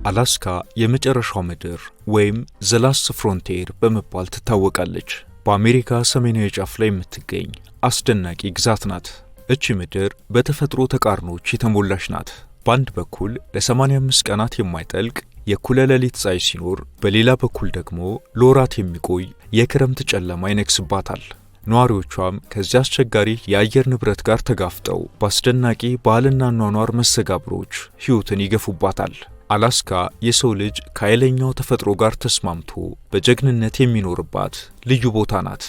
አላስካ የመጨረሻው ምድር ወይም ዘ ላስት ፍሮንቲር በመባል ትታወቃለች። በአሜሪካ ሰሜናዊ ጫፍ ላይ የምትገኝ አስደናቂ ግዛት ናት። እቺ ምድር በተፈጥሮ ተቃርኖች የተሞላች ናት። በአንድ በኩል ለ85 ቀናት የማይጠልቅ የእኩለ ሌሊት ፀሐይ ሲኖር፣ በሌላ በኩል ደግሞ ለወራት የሚቆይ የክረምት ጨለማ ይነግስባታል። ነዋሪዎቿም ከዚህ አስቸጋሪ የአየር ንብረት ጋር ተጋፍጠው በአስደናቂ ባህልና አኗኗር መስተጋብሮች ሕይወትን ይገፉባታል። አላስካ የሰው ልጅ ከኃይለኛው ተፈጥሮ ጋር ተስማምቶ በጀግንነት የሚኖርባት ልዩ ቦታ ናት።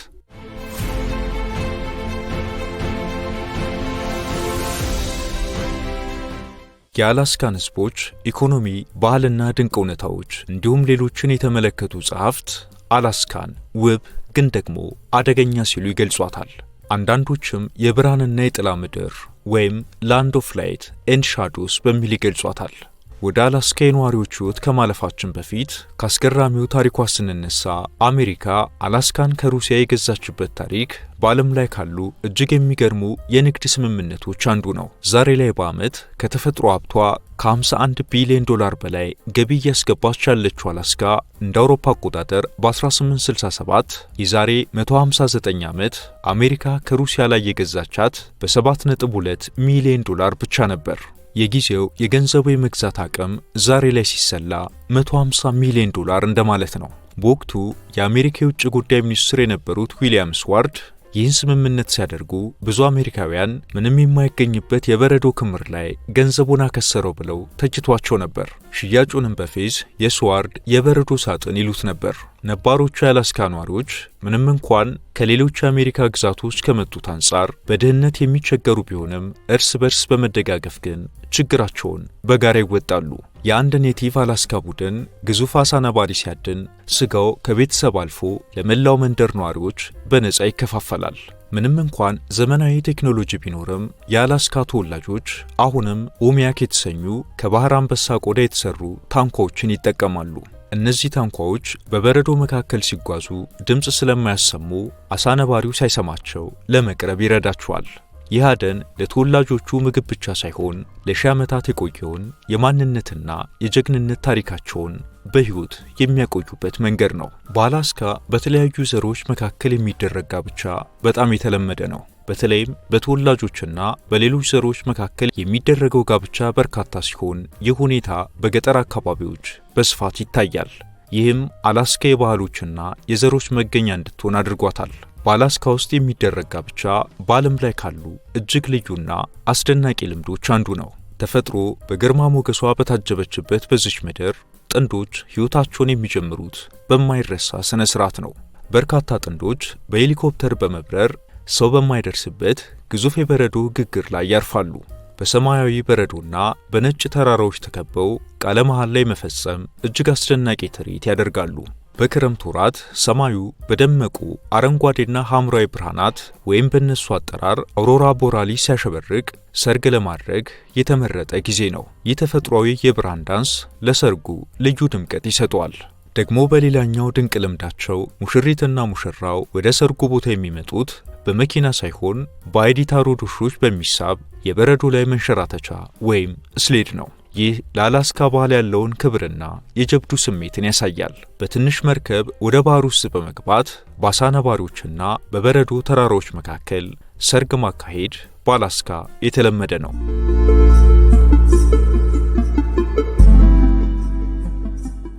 የአላስካን ሕዝቦች ኢኮኖሚ፣ ባህልና ድንቅ እውነታዎች እንዲሁም ሌሎችን የተመለከቱ ጸሐፍት አላስካን ውብ ግን ደግሞ አደገኛ ሲሉ ይገልጿታል። አንዳንዶችም የብርሃንና የጥላ ምድር ወይም ላንድ ኦፍ ላይት ኤንድ ሻዶስ በሚል ይገልጿታል። ወደ አላስካ የነዋሪዎች ሕይወት ከማለፋችን በፊት ከአስገራሚው ታሪኳ ስንነሳ አሜሪካ አላስካን ከሩሲያ የገዛችበት ታሪክ በዓለም ላይ ካሉ እጅግ የሚገርሙ የንግድ ስምምነቶች አንዱ ነው። ዛሬ ላይ በዓመት ከተፈጥሮ ሀብቷ ከ51 ቢሊዮን ዶላር በላይ ገቢ እያስገባች ያለችው አላስካ እንደ አውሮፓ አቆጣጠር በ1867 የዛሬ 159 ዓመት አሜሪካ ከሩሲያ ላይ የገዛቻት በ7.2 ሚሊዮን ዶላር ብቻ ነበር። የጊዜው የገንዘቡ የመግዛት አቅም ዛሬ ላይ ሲሰላ 150 ሚሊዮን ዶላር እንደማለት ነው። በወቅቱ የአሜሪካ የውጭ ጉዳይ ሚኒስትር የነበሩት ዊሊያም ስዋርድ ይህን ስምምነት ሲያደርጉ ብዙ አሜሪካውያን ምንም የማይገኝበት የበረዶ ክምር ላይ ገንዘቡን አከሰረው ብለው ተችቷቸው ነበር። ሽያጩንም በፌዝ የስዋርድ የበረዶ ሳጥን ይሉት ነበር። ነባሮቹ የአላስካ ነዋሪዎች ምንም እንኳን ከሌሎች የአሜሪካ ግዛቶች ከመጡት አንጻር በድህነት የሚቸገሩ ቢሆንም እርስ በርስ በመደጋገፍ ግን ችግራቸውን በጋራ ይወጣሉ። የአንድ ኔቲቭ አላስካ ቡድን ግዙፍ አሳ ነባሪ ሲያድን ስጋው ከቤተሰብ አልፎ ለመላው መንደር ነዋሪዎች በነፃ ይከፋፈላል። ምንም እንኳን ዘመናዊ ቴክኖሎጂ ቢኖርም የአላስካ ተወላጆች አሁንም ኦሚያክ የተሰኙ ከባህር አንበሳ ቆዳ የተሰሩ ታንኳዎችን ይጠቀማሉ። እነዚህ ታንኳዎች በበረዶ መካከል ሲጓዙ ድምፅ ስለማያሰሙ አሳ ነባሪው ሳይሰማቸው ለመቅረብ ይረዳቸዋል። ይህ አደን ለተወላጆቹ ምግብ ብቻ ሳይሆን ለሺህ ዓመታት የቆየውን የማንነትና የጀግንነት ታሪካቸውን በሕይወት የሚያቆዩበት መንገድ ነው። በአላስካ በተለያዩ ዘሮች መካከል የሚደረግ ጋብቻ በጣም የተለመደ ነው። በተለይም በተወላጆችና በሌሎች ዘሮች መካከል የሚደረገው ጋብቻ በርካታ ሲሆን ይህ ሁኔታ በገጠር አካባቢዎች በስፋት ይታያል። ይህም አላስካ የባህሎችና የዘሮች መገኛ እንድትሆን አድርጓታል። በአላስካ ውስጥ የሚደረግ ጋብቻ በዓለም ላይ ካሉ እጅግ ልዩና አስደናቂ ልምዶች አንዱ ነው። ተፈጥሮ በግርማ ሞገሷ በታጀበችበት በዚች ምድር ጥንዶች ሕይወታቸውን የሚጀምሩት በማይረሳ ስነ ስርዓት ነው። በርካታ ጥንዶች በሄሊኮፕተር በመብረር ሰው በማይደርስበት ግዙፍ የበረዶ ግግር ላይ ያርፋሉ። በሰማያዊ በረዶና በነጭ ተራራዎች ተከበው ቃለ መሐላ ላይ መፈጸም እጅግ አስደናቂ ትርኢት ያደርጋሉ። በክረምት ወራት ሰማዩ በደመቁ አረንጓዴና ሐምራዊ ብርሃናት ወይም በእነሱ አጠራር አውሮራ ቦራሊስ ሲያሸበርቅ ሰርግ ለማድረግ የተመረጠ ጊዜ ነው። ይህ ተፈጥሯዊ የብርሃን ዳንስ ለሰርጉ ልዩ ድምቀት ይሰጠዋል። ደግሞ በሌላኛው ድንቅ ልምዳቸው ሙሽሪትና ሙሽራው ወደ ሰርጉ ቦታ የሚመጡት በመኪና ሳይሆን በአይዲታሮድ ውሾች በሚሳብ የበረዶ ላይ መንሸራተቻ ወይም ስሌድ ነው። ይህ ለአላስካ ባህል ያለውን ክብርና የጀብዱ ስሜትን ያሳያል። በትንሽ መርከብ ወደ ባህር ውስጥ በመግባት በአሳ ነባሪዎችና በበረዶ ተራራዎች መካከል ሰርግ ማካሄድ በአላስካ የተለመደ ነው።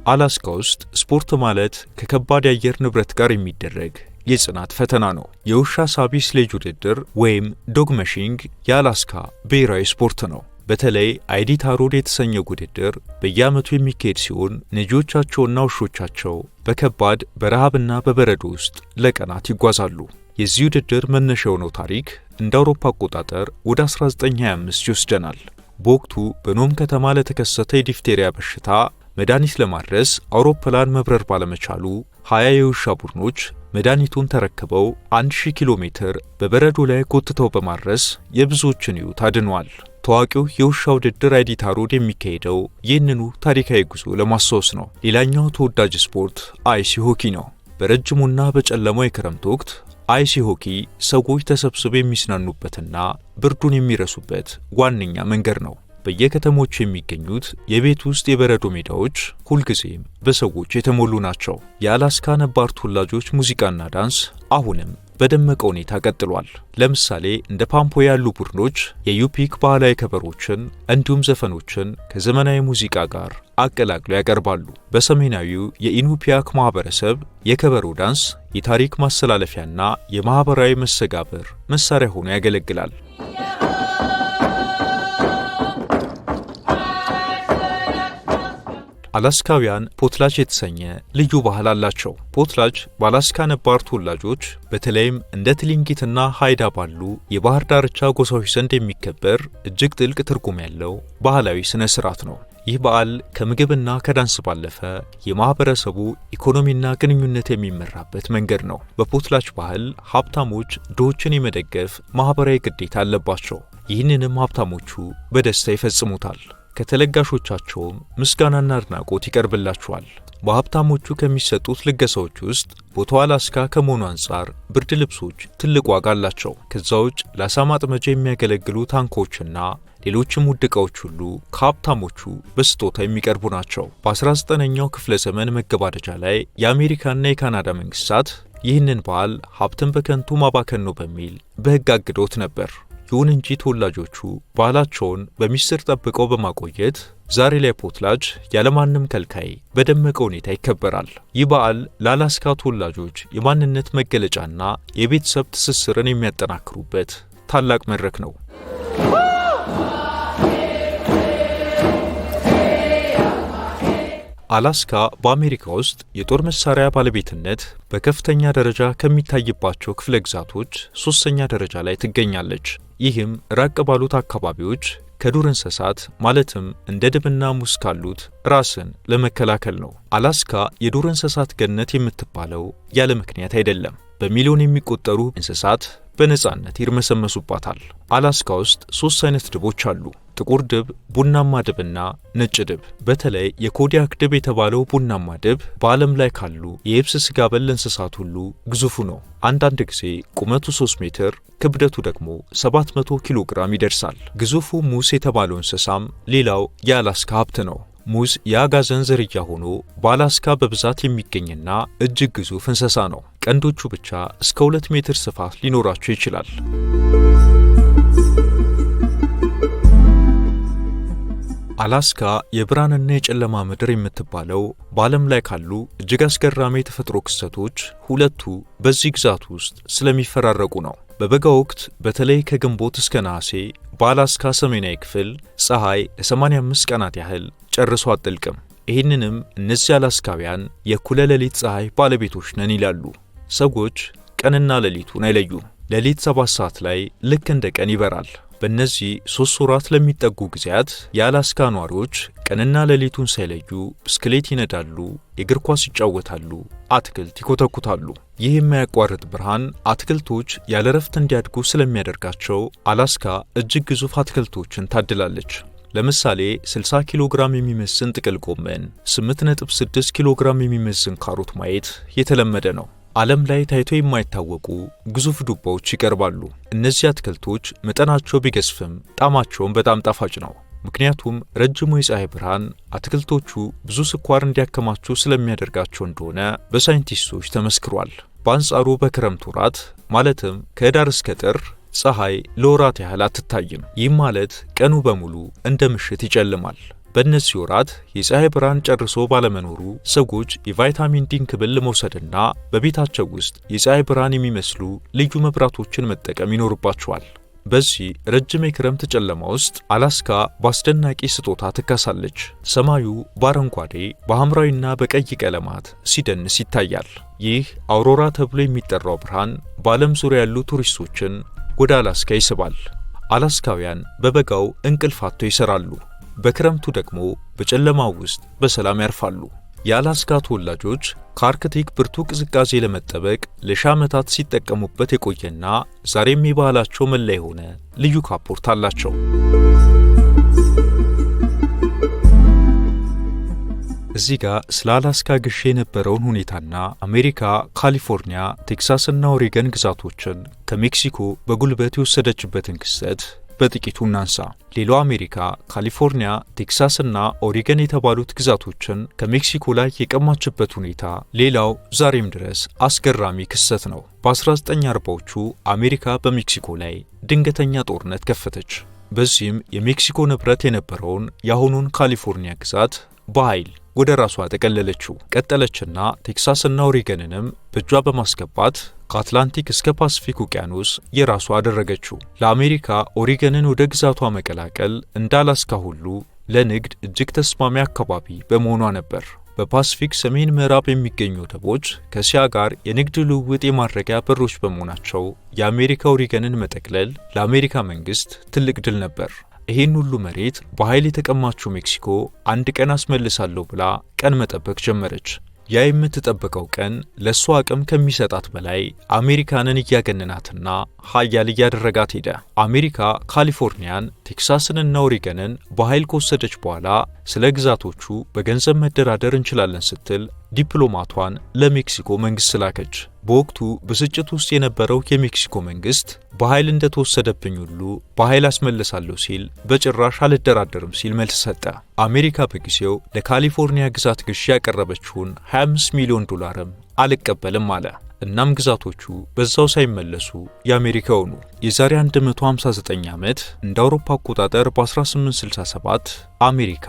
አላስካ ውስጥ ስፖርት ማለት ከከባድ የአየር ንብረት ጋር የሚደረግ የጽናት ፈተና ነው። የውሻ ሳቢ ስሌጅ ውድድር ወይም ዶግ መሺንግ የአላስካ ብሔራዊ ስፖርት ነው። በተለይ አይዲታሮድ የተሰኘው ውድድር በየዓመቱ የሚካሄድ ሲሆን ነጂዎቻቸውና ውሾቻቸው በከባድ በረሃብና በበረዶ ውስጥ ለቀናት ይጓዛሉ። የዚህ ውድድር መነሻ የሆነው ታሪክ እንደ አውሮፓ አቆጣጠር ወደ 1925 ይወስደናል። በወቅቱ በኖም ከተማ ለተከሰተ የዲፍቴሪያ በሽታ መድኃኒት ለማድረስ አውሮፕላን መብረር ባለመቻሉ 20 የውሻ ቡድኖች መድኃኒቱን ተረክበው 1000 ኪሎ ሜትር በበረዶ ላይ ጎትተው በማድረስ የብዙዎችን ሕይወት አድነዋል። ታዋቂው የውሻ ውድድር አይዲታሮድ የሚካሄደው ይህንኑ ታሪካዊ ጉዞ ለማስታወስ ነው። ሌላኛው ተወዳጅ ስፖርት አይስ ሆኪ ነው። በረጅሙና በጨለማው የክረምት ወቅት አይስ ሆኪ ሰዎች ተሰብስበው የሚዝናኑበትና ብርዱን የሚረሱበት ዋነኛ መንገድ ነው። በየከተሞቹ የሚገኙት የቤት ውስጥ የበረዶ ሜዳዎች ሁልጊዜም በሰዎች የተሞሉ ናቸው። የአላስካ ነባር ተወላጆች ሙዚቃና ዳንስ አሁንም በደመቀ ሁኔታ ቀጥሏል። ለምሳሌ እንደ ፓምፖ ያሉ ቡድኖች የዩፒክ ባህላዊ ከበሮችን እንዲሁም ዘፈኖችን ከዘመናዊ ሙዚቃ ጋር አቀላቅለው ያቀርባሉ። በሰሜናዊው የኢኑፒያክ ማህበረሰብ የከበሮ ዳንስ የታሪክ ማስተላለፊያና የማህበራዊ መስተጋብር መሳሪያ ሆኖ ያገለግላል። አላስካውያን ፖትላጅ የተሰኘ ልዩ ባህል አላቸው። ፖትላጅ በአላስካ ነባር ተወላጆች በተለይም እንደ ትሊንጊትና ሃይዳ ባሉ የባህር ዳርቻ ጎሳዎች ዘንድ የሚከበር እጅግ ጥልቅ ትርጉም ያለው ባህላዊ ስነ ስርዓት ነው። ይህ በዓል ከምግብና ከዳንስ ባለፈ የማህበረሰቡ ኢኮኖሚና ግንኙነት የሚመራበት መንገድ ነው። በፖትላጅ ባህል ሀብታሞች ድሆችን የመደገፍ ማህበራዊ ግዴታ አለባቸው። ይህንንም ሀብታሞቹ በደስታ ይፈጽሙታል። ከተለጋሾቻቸውም ምስጋናና አድናቆት ይቀርብላቸዋል። በሀብታሞቹ ከሚሰጡት ልገሳዎች ውስጥ ቦታው አላስካ ከመሆኑ አንጻር ብርድ ልብሶች ትልቅ ዋጋ አላቸው። ከዛ ውጭ ለአሳ ማጥመጃ የሚያገለግሉ ታንኮችና ሌሎችም ውድ ዕቃዎች ሁሉ ከሀብታሞቹ በስጦታ የሚቀርቡ ናቸው። በ19ኛው ክፍለ ዘመን መገባደጃ ላይ የአሜሪካና የካናዳ መንግስታት ይህንን በዓል ሀብትን በከንቱ ማባከን ነው በሚል በሕግ አግደውት ነበር። ይሁን እንጂ ተወላጆቹ ባህላቸውን በሚስጥር ጠብቀው በማቆየት ዛሬ ላይ ፖትላጅ ያለማንም ከልካይ በደመቀ ሁኔታ ይከበራል። ይህ በዓል ለአላስካ ተወላጆች የማንነት መገለጫና የቤተሰብ ትስስርን የሚያጠናክሩበት ታላቅ መድረክ ነው። አላስካ በአሜሪካ ውስጥ የጦር መሳሪያ ባለቤትነት በከፍተኛ ደረጃ ከሚታይባቸው ክፍለ ግዛቶች 3ኛ ደረጃ ላይ ትገኛለች። ይህም ራቅ ባሉት አካባቢዎች ከዱር እንስሳት ማለትም እንደ ድብና ሙስ ካሉት ራስን ለመከላከል ነው። አላስካ የዱር እንስሳት ገነት የምትባለው ያለ ምክንያት አይደለም። በሚሊዮን የሚቆጠሩ እንስሳት በነጻነት ይርመሰመሱባታል። አላስካ ውስጥ 3 አይነት ድቦች አሉ። ጥቁር ድብ፣ ቡናማ ድብና ነጭ ድብ። በተለይ የኮዲያክ ድብ የተባለው ቡናማ ድብ በዓለም ላይ ካሉ የየብስ ስጋ በል እንስሳት ሁሉ ግዙፉ ነው። አንዳንድ ጊዜ ቁመቱ 3 ሜትር ክብደቱ ደግሞ 700 ኪሎ ግራም ይደርሳል። ግዙፉ ሙስ የተባለው እንስሳም ሌላው የአላስካ ሀብት ነው። ሙስ የአጋዘን ዝርያ ሆኖ በአላስካ በብዛት የሚገኝና እጅግ ግዙፍ እንስሳ ነው። ቀንዶቹ ብቻ እስከ 2 ሜትር ስፋት ሊኖራቸው ይችላል። አላስካ የብርሃንና የጨለማ ምድር የምትባለው በዓለም ላይ ካሉ እጅግ አስገራሚ የተፈጥሮ ክስተቶች ሁለቱ በዚህ ግዛት ውስጥ ስለሚፈራረቁ ነው። በበጋ ወቅት በተለይ ከግንቦት እስከ ነሐሴ በአላስካ ሰሜናዊ ክፍል ፀሐይ ለ85 ቀናት ያህል ጨርሶ አትጠልቅም። ይህንንም እነዚህ አላስካውያን የእኩለ ሌሊት ፀሐይ ባለቤቶች ነን ይላሉ። ሰዎች ቀንና ሌሊቱን አይለዩም። ሌሊት 7 ሰዓት ላይ ልክ እንደ ቀን ይበራል። በእነዚህ 3 ወራት ለሚጠጉ ጊዜያት የአላስካ ነዋሪዎች ቀንና ሌሊቱን ሳይለዩ ብስክሌት ይነዳሉ፣ የእግር ኳስ ይጫወታሉ፣ አትክልት ይኮተኩታሉ። ይህ የማያቋርጥ ብርሃን አትክልቶች ያለ ረፍት እንዲያድጉ ስለሚያደርጋቸው አላስካ እጅግ ግዙፍ አትክልቶችን ታድላለች። ለምሳሌ 60 ኪሎ ግራም የሚመዝን ጥቅል ጎመን፣ 8.6 ኪሎ ግራም የሚመዝን ካሮት ማየት የተለመደ ነው። ዓለም ላይ ታይቶ የማይታወቁ ግዙፍ ዱባዎች ይቀርባሉ። እነዚህ አትክልቶች መጠናቸው ቢገዝፍም ጣዕማቸውም በጣም ጣፋጭ ነው። ምክንያቱም ረጅሙ የፀሐይ ብርሃን አትክልቶቹ ብዙ ስኳር እንዲያከማቹ ስለሚያደርጋቸው እንደሆነ በሳይንቲስቶች ተመስክሯል። በአንጻሩ በክረምት ወራት ማለትም ከህዳር እስከ ጥር ፀሐይ ለወራት ያህል አትታይም። ይህም ማለት ቀኑ በሙሉ እንደ ምሽት ይጨልማል። በእነዚህ ወራት የፀሐይ ብርሃን ጨርሶ ባለመኖሩ ሰዎች የቫይታሚን ዲን ክብል መውሰድና በቤታቸው ውስጥ የፀሐይ ብርሃን የሚመስሉ ልዩ መብራቶችን መጠቀም ይኖርባቸዋል። በዚህ ረጅም የክረምት ጨለማ ውስጥ አላስካ በአስደናቂ ስጦታ ትካሳለች። ሰማዩ በአረንጓዴ በሐምራዊና በቀይ ቀለማት ሲደንስ ይታያል። ይህ አውሮራ ተብሎ የሚጠራው ብርሃን በዓለም ዙሪያ ያሉ ቱሪስቶችን ወደ አላስካ ይስባል። አላስካውያን በበጋው እንቅልፍ አጥተው ይሰራሉ። በክረምቱ ደግሞ በጨለማው ውስጥ በሰላም ያርፋሉ። የአላስካ ተወላጆች ከአርክቲክ ብርቱ ቅዝቃዜ ለመጠበቅ ለሺህ ዓመታት ሲጠቀሙበት የቆየና ዛሬም የባህላቸው መለያ የሆነ ልዩ ካፖርት አላቸው። እዚህ ጋር ስለ አላስካ ግሼ የነበረውን ሁኔታና አሜሪካ ካሊፎርኒያ፣ ቴክሳስና ኦሬገን ግዛቶችን ከሜክሲኮ በጉልበት የወሰደችበትን ክስተት በጥቂቱ እናንሳ። ሌላው አሜሪካ ካሊፎርኒያ፣ ቴክሳስና ኦሪገን የተባሉት ግዛቶችን ከሜክሲኮ ላይ የቀማችበት ሁኔታ ሌላው ዛሬም ድረስ አስገራሚ ክስተት ነው። በ1940ዎቹ አሜሪካ በሜክሲኮ ላይ ድንገተኛ ጦርነት ከፈተች። በዚህም የሜክሲኮ ንብረት የነበረውን የአሁኑን ካሊፎርኒያ ግዛት በኃይል ወደ ራሷ ጠቀለለችው። ቀጠለችና ቴክሳስና ኦሪገንንም በእጇ በማስገባት ከአትላንቲክ እስከ ፓሲፊክ ውቅያኖስ የራሷ አደረገችው። ለአሜሪካ ኦሪገንን ወደ ግዛቷ መቀላቀል እንደ አላስካ ሁሉ ለንግድ እጅግ ተስማሚ አካባቢ በመሆኗ ነበር። በፓሲፊክ ሰሜን ምዕራብ የሚገኙ ወደቦች ከእስያ ጋር የንግድ ልውውጥ የማድረጊያ በሮች በመሆናቸው የአሜሪካ ኦሪገንን መጠቅለል ለአሜሪካ መንግስት ትልቅ ድል ነበር። ይህን ሁሉ መሬት በኃይል የተቀማችው ሜክሲኮ አንድ ቀን አስመልሳለሁ ብላ ቀን መጠበቅ ጀመረች። ያ የምትጠብቀው ቀን ለእሷ አቅም ከሚሰጣት በላይ አሜሪካንን እያገነናትና ሀያል እያደረጋት ሄደ። አሜሪካ ካሊፎርኒያን፣ ቴክሳስንና ኦሪገንን በኃይል ከወሰደች በኋላ ስለ ግዛቶቹ በገንዘብ መደራደር እንችላለን ስትል ዲፕሎማቷን ለሜክሲኮ መንግስት ላከች። በወቅቱ ብስጭት ውስጥ የነበረው የሜክሲኮ መንግስት በኃይል እንደተወሰደብኝ ሁሉ በኃይል አስመልሳለሁ ሲል በጭራሽ አልደራደርም ሲል መልስ ሰጠ። አሜሪካ በጊዜው ለካሊፎርኒያ ግዛት ግዢ ያቀረበችውን 25 ሚሊዮን ዶላርም አልቀበልም አለ። እናም ግዛቶቹ በዛው ሳይመለሱ የአሜሪካ ሆኑ። የዛሬ 159 ዓመት እንደ አውሮፓ አቆጣጠር በ1867 አሜሪካ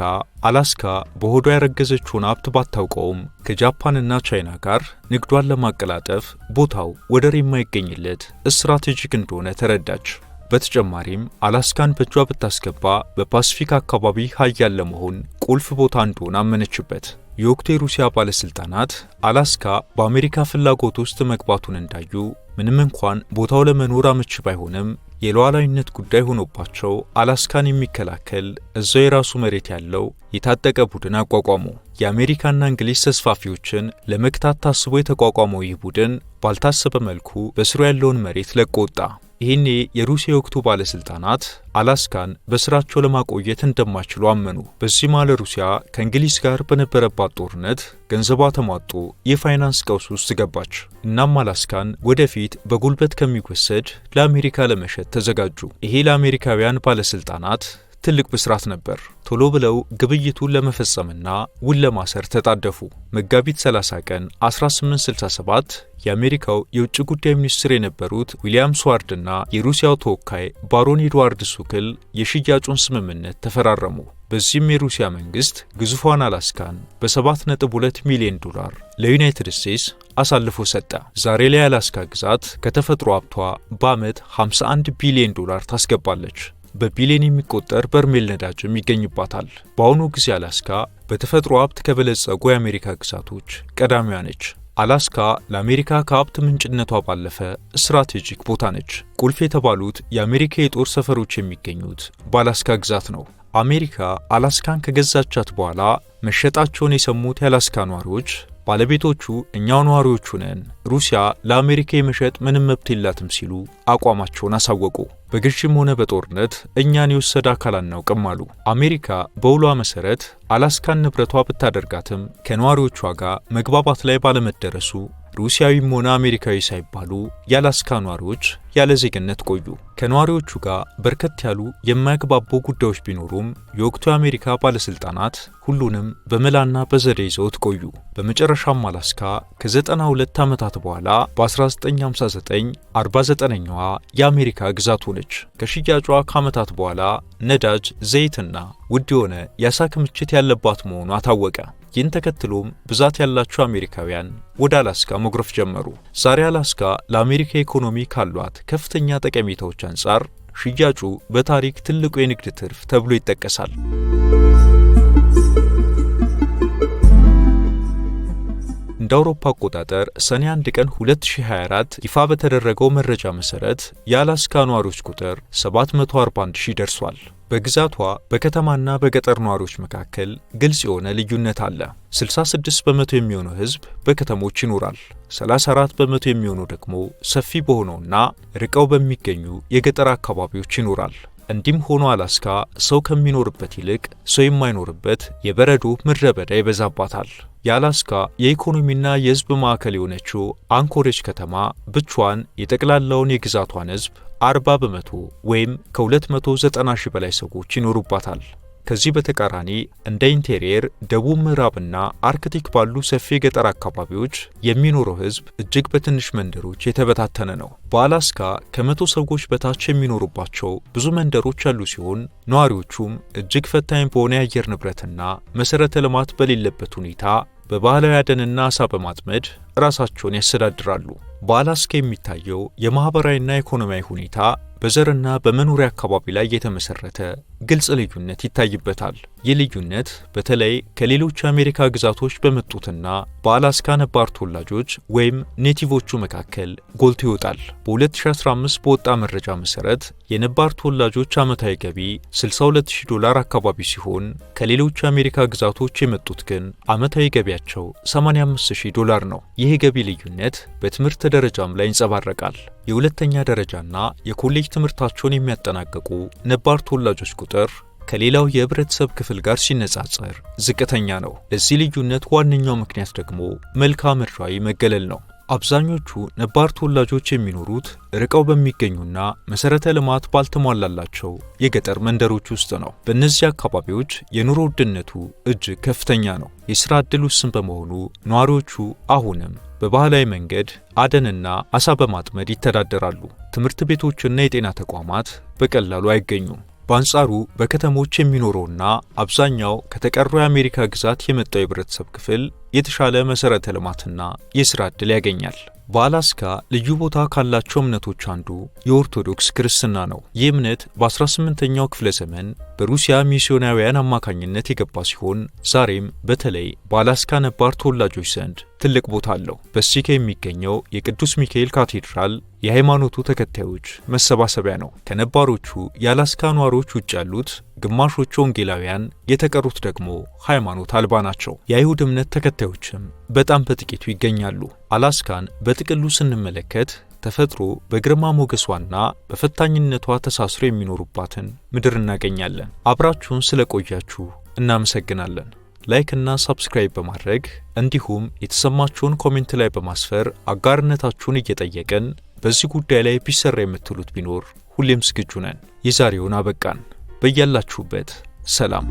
አላስካ በሆዷ ያረገዘችውን ሀብት ባታውቀውም ከጃፓንና ቻይና ጋር ንግዷን ለማቀላጠፍ ቦታው ወደር የማይገኝለት ስትራቴጂክ እንደሆነ ተረዳች። በተጨማሪም አላስካን በእጇ ብታስገባ በፓሲፊክ አካባቢ ሀያል ለመሆን ቁልፍ ቦታ እንደሆነ አመነችበት። የወቅቱ የሩሲያ ባለስልጣናት አላስካ በአሜሪካ ፍላጎት ውስጥ መግባቱን እንዳዩ ምንም እንኳን ቦታው ለመኖር አመቺ ባይሆንም የሉዓላዊነት ጉዳይ ሆኖባቸው አላስካን የሚከላከል እዛው የራሱ መሬት ያለው የታጠቀ ቡድን አቋቋሙ። የአሜሪካና እንግሊዝ ተስፋፊዎችን ለመክታት ታስቦ የተቋቋመው ይህ ቡድን ባልታሰበ መልኩ በስሩ ያለውን መሬት ለቆ ወጣ። ይህኔ የሩሲያ የወቅቱ ባለስልጣናት አላስካን በስራቸው ለማቆየት እንደማይችሉ አመኑ። በዚህ መሃል ሩሲያ ከእንግሊዝ ጋር በነበረባት ጦርነት ገንዘቧ ተሟጦ የፋይናንስ ቀውስ ውስጥ ገባች። እናም አላስካን ወደፊት በጉልበት ከሚወሰድ ለአሜሪካ ለመሸጥ ተዘጋጁ። ይሄ ለአሜሪካውያን ባለስልጣናት ትልቅ ብስራት ነበር። ቶሎ ብለው ግብይቱን ለመፈጸምና ውል ለማሰር ተጣደፉ። መጋቢት 30 ቀን 1867 የአሜሪካው የውጭ ጉዳይ ሚኒስትር የነበሩት ዊሊያም ስዋርድና የሩሲያው ተወካይ ባሮን ኤድዋርድ ሱክል የሽያጩን ስምምነት ተፈራረሙ። በዚህም የሩሲያ መንግስት ግዙፏን አላስካን በ7.2 ሚሊዮን ዶላር ለዩናይትድ ስቴትስ አሳልፎ ሰጠ። ዛሬ ላይ የአላስካ ግዛት ከተፈጥሮ ሀብቷ በዓመት 51 ቢሊዮን ዶላር ታስገባለች። በቢሊዮን የሚቆጠር በርሜል ነዳጅም ይገኝባታል። በአሁኑ ጊዜ አላስካ በተፈጥሮ ሀብት ከበለጸጉ የአሜሪካ ግዛቶች ቀዳሚዋ ነች። አላስካ ለአሜሪካ ከሀብት ምንጭነቷ ባለፈ ስትራቴጂክ ቦታ ነች። ቁልፍ የተባሉት የአሜሪካ የጦር ሰፈሮች የሚገኙት በአላስካ ግዛት ነው። አሜሪካ አላስካን ከገዛቻት በኋላ መሸጣቸውን የሰሙት የአላስካ ነዋሪዎች ባለቤቶቹ እኛው ነዋሪዎቹ ነን፣ ሩሲያ ለአሜሪካ የመሸጥ ምንም መብት የላትም ሲሉ አቋማቸውን አሳወቁ። በግዥም ሆነ በጦርነት እኛን የወሰደ አካል አናውቅም አሉ። አሜሪካ በውሏ መሰረት አላስካን ንብረቷ ብታደርጋትም ከነዋሪዎቿ ጋር መግባባት ላይ ባለመደረሱ ሩሲያዊም ሆነ አሜሪካዊ ሳይባሉ የአላስካ ነዋሪዎች ያለ ዜግነት ቆዩ። ከነዋሪዎቹ ጋር በርከት ያሉ የማያግባቡ ጉዳዮች ቢኖሩም የወቅቱ የአሜሪካ ባለስልጣናት ሁሉንም በመላና በዘዴ ይዘውት ቆዩ። በመጨረሻም አላስካ ከ92 ዓመታት በኋላ በ1959 49ኛዋ የአሜሪካ ግዛት ሆነች። ከሽያጯ ከዓመታት በኋላ ነዳጅ፣ ዘይትና ውድ የሆነ የአሳ ክምችት ያለባት መሆኗ ታወቀ። ይህን ተከትሎም ብዛት ያላቸው አሜሪካውያን ወደ አላስካ መጉረፍ ጀመሩ። ዛሬ አላስካ ለአሜሪካ ኢኮኖሚ ካሏት ከፍተኛ ጠቀሜታዎች አንጻር ሽያጩ በታሪክ ትልቁ የንግድ ትርፍ ተብሎ ይጠቀሳል። እንደ አውሮፓ አቆጣጠር ሰኔ 1 ቀን 2024 ይፋ በተደረገው መረጃ መሰረት የአላስካ ነዋሪዎች ቁጥር 741,000 ደርሷል። በግዛቷ በከተማና በገጠር ነዋሪዎች መካከል ግልጽ የሆነ ልዩነት አለ። 66 በመቶ የሚሆነው ሕዝብ በከተሞች ይኖራል። 34 በመቶ የሚሆነው ደግሞ ሰፊ በሆነውና ርቀው በሚገኙ የገጠር አካባቢዎች ይኖራል። እንዲህም ሆኖ አላስካ ሰው ከሚኖርበት ይልቅ ሰው የማይኖርበት የበረዶ ምድረ በዳ ይበዛባታል። የአላስካ የኢኮኖሚና የሕዝብ ማዕከል የሆነችው አንኮሬጅ ከተማ ብቻዋን የጠቅላላውን የግዛቷን ሕዝብ 40 በመቶ ወይም ከ290 ሺህ በላይ ሰዎች ይኖሩባታል። ከዚህ በተቃራኒ እንደ ኢንቴሪየር፣ ደቡብ ምዕራብና አርክቲክ ባሉ ሰፊ የገጠር አካባቢዎች የሚኖረው ሕዝብ እጅግ በትንሽ መንደሮች የተበታተነ ነው። በአላስካ ከ100 ሰዎች በታች የሚኖሩባቸው ብዙ መንደሮች ያሉ ሲሆን ነዋሪዎቹም እጅግ ፈታኝ በሆነ የአየር ንብረትና መሠረተ ልማት በሌለበት ሁኔታ በባህላዊ አደንና ዓሳ በማጥመድ ራሳቸውን ያስተዳድራሉ። በአላስካ የሚታየው የማኅበራዊና ኢኮኖሚያዊ ሁኔታ በዘርና በመኖሪያ አካባቢ ላይ የተመሰረተ ግልጽ ልዩነት ይታይበታል። ይህ ልዩነት በተለይ ከሌሎች የአሜሪካ ግዛቶች በመጡትና በአላስካ ነባር ተወላጆች ወይም ኔቲቮቹ መካከል ጎልቶ ይወጣል። በ2015 በወጣ መረጃ መሰረት የነባር ተወላጆች ዓመታዊ ገቢ $62,000 አካባቢ ሲሆን ከሌሎች የአሜሪካ ግዛቶች የመጡት ግን ዓመታዊ ገቢያቸው $85,000 ነው። ይህ የገቢ ልዩነት በትምህርት ደረጃም ላይ ይንጸባረቃል። የሁለተኛ ደረጃና የኮሌጅ ትምህርታቸውን የሚያጠናቅቁ ነባር ተወላጆች ቁጥር ከሌላው የህብረተሰብ ክፍል ጋር ሲነጻጸር ዝቅተኛ ነው። ለዚህ ልዩነት ዋነኛው ምክንያት ደግሞ መልክዓ ምድራዊ መገለል ነው። አብዛኞቹ ነባር ተወላጆች የሚኖሩት ርቀው በሚገኙና መሠረተ ልማት ባልተሟላላቸው የገጠር መንደሮች ውስጥ ነው። በእነዚህ አካባቢዎች የኑሮ ውድነቱ እጅግ ከፍተኛ ነው። የሥራ ዕድል ውስን በመሆኑ ነዋሪዎቹ አሁንም በባህላዊ መንገድ አደንና ዓሳ በማጥመድ ይተዳደራሉ። ትምህርት ቤቶችና የጤና ተቋማት በቀላሉ አይገኙም። በአንጻሩ በከተሞች የሚኖረውና አብዛኛው ከተቀረው የአሜሪካ ግዛት የመጣው የህብረተሰብ ክፍል የተሻለ መሠረተ ልማትና የሥራ ዕድል ያገኛል። በአላስካ ልዩ ቦታ ካላቸው እምነቶች አንዱ የኦርቶዶክስ ክርስትና ነው። ይህ እምነት በ18ኛው ክፍለ ዘመን በሩሲያ ሚስዮናውያን አማካኝነት የገባ ሲሆን ዛሬም በተለይ በአላስካ ነባር ተወላጆች ዘንድ ትልቅ ቦታ አለው። በሲካ የሚገኘው የቅዱስ ሚካኤል ካቴድራል የሃይማኖቱ ተከታዮች መሰባሰቢያ ነው። ከነባሮቹ የአላስካ ነዋሪዎች ውጭ ያሉት ግማሾቹ ወንጌላውያን፣ የተቀሩት ደግሞ ሃይማኖት አልባ ናቸው። የአይሁድ እምነት ተከታዮችም በጣም በጥቂቱ ይገኛሉ። አላስካን በጥቅሉ ስንመለከት ተፈጥሮ በግርማ ሞገሷና በፈታኝነቷ ተሳስሮ የሚኖሩባትን ምድር እናገኛለን። አብራችሁን ስለቆያችሁ እናመሰግናለን። ላይክ እና ሰብስክራይብ በማድረግ እንዲሁም የተሰማችሁን ኮሜንት ላይ በማስፈር አጋርነታችሁን እየጠየቅን በዚህ ጉዳይ ላይ ቢሰራ የምትሉት ቢኖር ሁሌም ዝግጁ ነን። የዛሬውን አበቃን። በያላችሁበት ሰላም